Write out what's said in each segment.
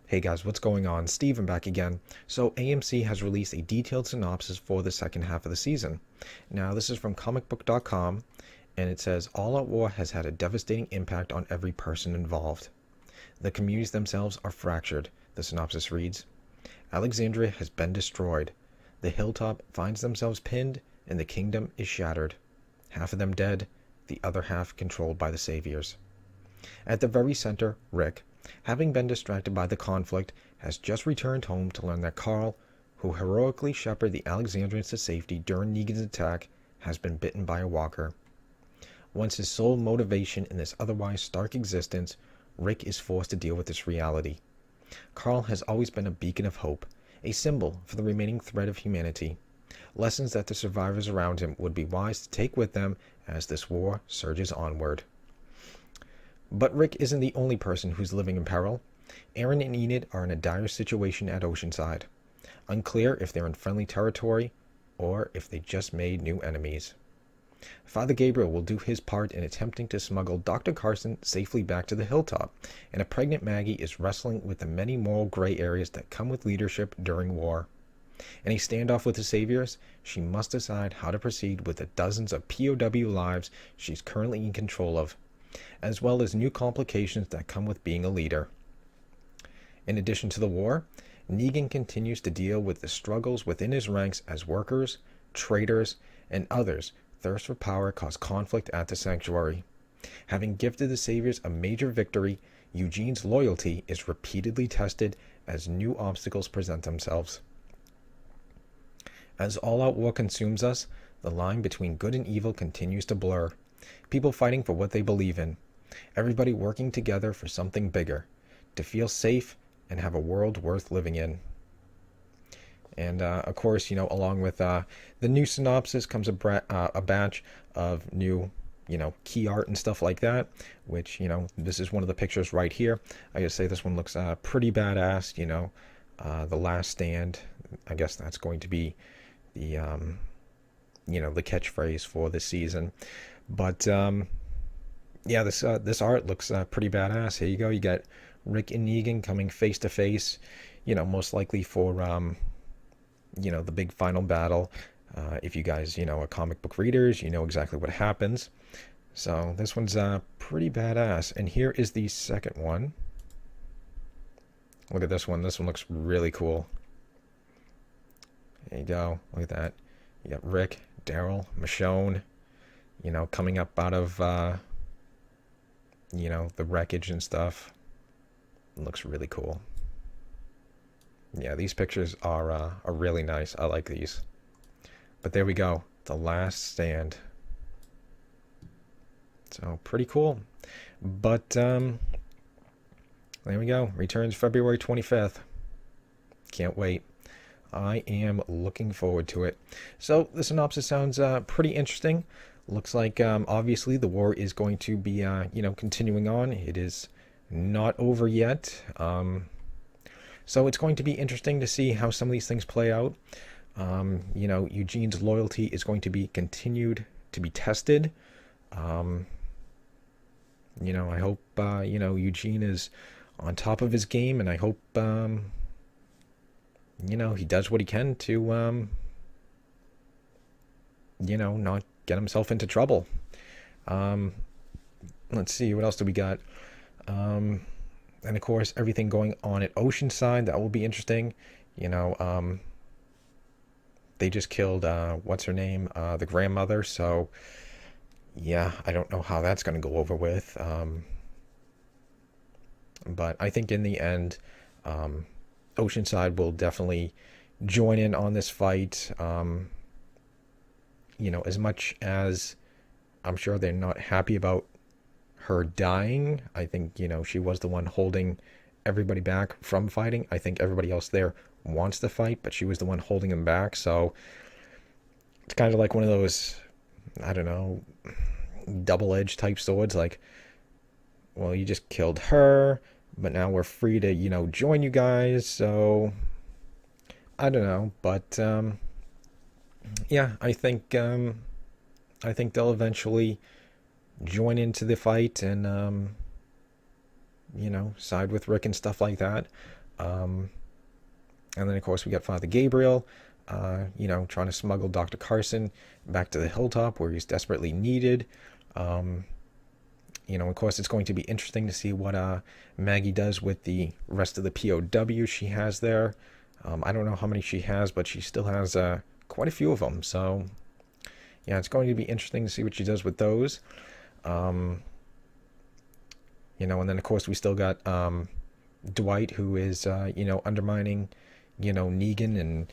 Hey guys, what's going on? Steven back again. So AMC has released a detailed synopsis for the second half of the season. Now this is from comicbook.com and it says all out war has had a devastating impact on every person involved. The communities themselves are fractured, the synopsis reads. Alexandria has been destroyed. The hilltop finds themselves pinned and the kingdom is shattered. Half of them dead, the other half controlled by the saviors. At the very center, Rick, having been distracted by the conflict, has just returned home to learn that Carl, who heroically shepherded the Alexandrians to safety during Negan's attack, has been bitten by a walker. Once his sole motivation in this otherwise stark existence, Rick is forced to deal with this reality. Carl has always been a beacon of hope, a symbol for the remaining thread of humanity. Lessons that the survivors around him would be wise to take with them as this war surges onward. But Rick isn't the only person who's living in peril. Aaron and Enid are in a dire situation at Oceanside. Unclear if they're in friendly territory or if they just made new enemies. Father Gabriel will do his part in attempting to smuggle Dr. Carson safely back to the hilltop, and a pregnant Maggie is wrestling with the many moral gray areas that come with leadership during war. In a standoff with the Saviors, she must decide how to proceed with the dozens of POW lives she's currently in control of, as well as new complications that come with being a leader. In addition to the war, Negan continues to deal with the struggles within his ranks as workers, traitors, and others thirst for power cause conflict at the sanctuary. Having gifted the Saviors a major victory, Eugene's loyalty is repeatedly tested as new obstacles present themselves. As all-out war consumes us, the line between good and evil continues to blur. People fighting for what they believe in. Everybody working together for something bigger, to feel safe and have a world worth living in. And of course, along with the new synopsis comes a batch of new, key art and stuff like that, which, this is one of the pictures right here. I gotta say this one looks pretty badass, The Last Stand. I guess that's going to be the, the catchphrase for this season. But, yeah, this art looks pretty badass. Here you go. You got Rick and Negan coming face to face, most likely for, the big final battle. If you guys, are comic book readers, you know exactly what happens. So this one's pretty badass. And here is the second one. Look at this one. This one looks really cool. There you go. Look at that. You got Rick, Daryl, Michonne, coming up out of, the wreckage and stuff. It looks really cool. Yeah, these pictures are really nice. I like these. But there we go. The Last Stand. So, pretty cool. But, there we go. Returns February 25th. Can't wait. I am looking forward to it. So, the synopsis sounds pretty interesting. Looks like, obviously, the war is going to be, continuing on. It is not over yet. So it's going to be interesting to see how some of these things play out. Eugene's loyalty is going to be continued to be tested. I hope, Eugene is on top of his game, and I hope, he does what he can to, not get himself into trouble. Let's see, what else do we got? And of course, everything going on at Oceanside, that will be interesting. They just killed, what's her name? The grandmother. So, yeah, I don't know how that's going to go over with. But I think in the end, Oceanside will definitely join in on this fight. As much as I'm sure they're not happy about her dying, I think, she was the one holding everybody back from fighting. I think everybody else there wants to fight, but she was the one holding them back. So it's kind of like one of those, I don't know, double-edged type swords. Like, well, you just killed her, but now we're free to, join you guys. So I don't know, but yeah, I think they'll eventually join into the fight and side with Rick and stuff like that. And then, of course, we got Father Gabriel, trying to smuggle Dr. Carson back to the hilltop where he's desperately needed. Of course, it's going to be interesting to see what Maggie does with the rest of the POWs she has there. I don't know how many she has, but she still has quite a few of them. So, yeah, it's going to be interesting to see what she does with those. And then, of course, we still got Dwight, who is, undermining, Negan and,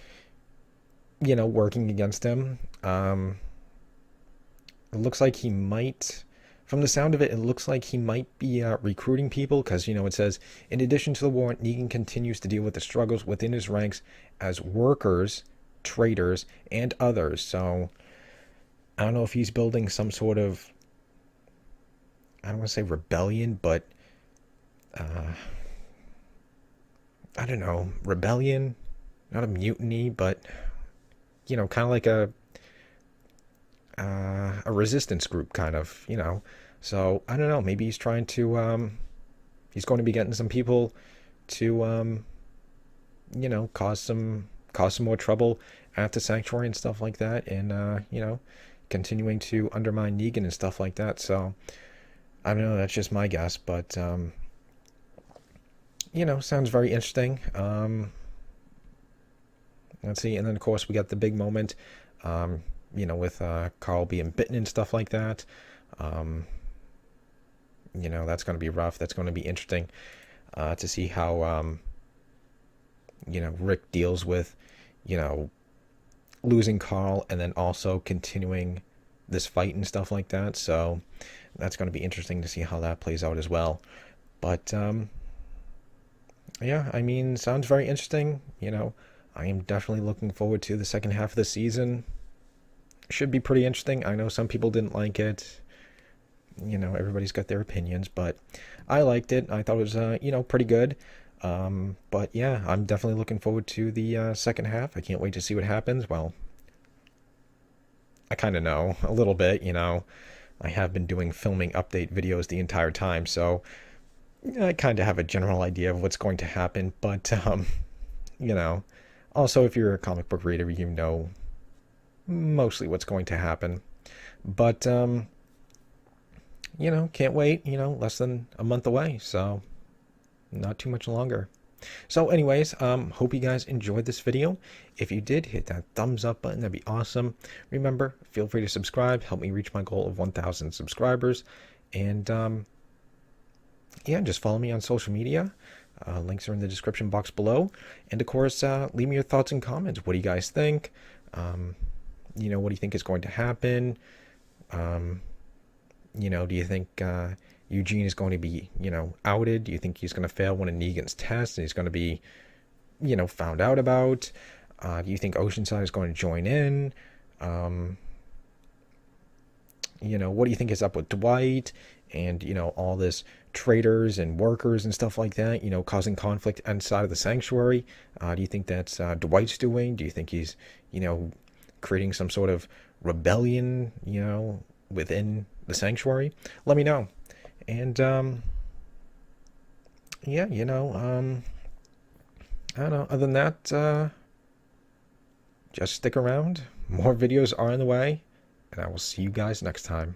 working against him. It looks like he might, from the sound of it, it looks like he might be recruiting people because, it says, in addition to the war, Negan continues to deal with the struggles within his ranks as workers, traitors, and others. So I don't know if he's building some sort of, I don't want to say rebellion, but I don't know, rebellion, not a mutiny, but kind of like a resistance group, kind of, So I don't know. Maybe he's trying to, he's going to be getting some people to, cause some more trouble at the sanctuary and stuff like that, and continuing to undermine Negan and stuff like that. So I don't know. That's just my guess, but sounds very interesting. Let's see, and then of course we got the big moment, with Carl being bitten and stuff like that. That's going to be rough. That's going to be interesting to see how, Rick deals with, losing Carl and then also continuing this fight and stuff like that. So that's going to be interesting to see how that plays out as well. But, yeah, I mean, sounds very interesting. I am definitely looking forward to the second half of the season. Should be pretty interesting. I know some people didn't like it. Everybody's got their opinions, but I liked it. I thought it was, pretty good. But yeah, I'm definitely looking forward to the second half. I can't wait to see what happens. Well, I kind of know a little bit, I have been doing filming update videos the entire time, so I kind of have a general idea of what's going to happen. But, also, if you're a comic book reader, you know mostly what's going to happen. But, can't wait, less than a month away, so not too much longer. So anyways, hope you guys enjoyed this video. If you did, hit that thumbs up button. That'd be awesome. Remember, feel free to subscribe. Help me reach my goal of 1,000 subscribers. And, yeah, just follow me on social media. Links are in the description box below. And of course, leave me your thoughts and comments. What do you guys think? What do you think is going to happen? Do you think Eugene is going to be, outed? Do you think he's going to fail one of Negan's tests and he's going to be, found out about? Do you think Oceanside is going to join in? What do you think is up with Dwight and, all this traitors and workers and stuff like that, causing conflict inside of the sanctuary? Do you think that's Dwight's doing? Do you think he's, creating some sort of rebellion, within the sanctuary? Let me know. And, yeah, I don't know. Other than that, just stick around. More videos are on the way, and I will see you guys next time.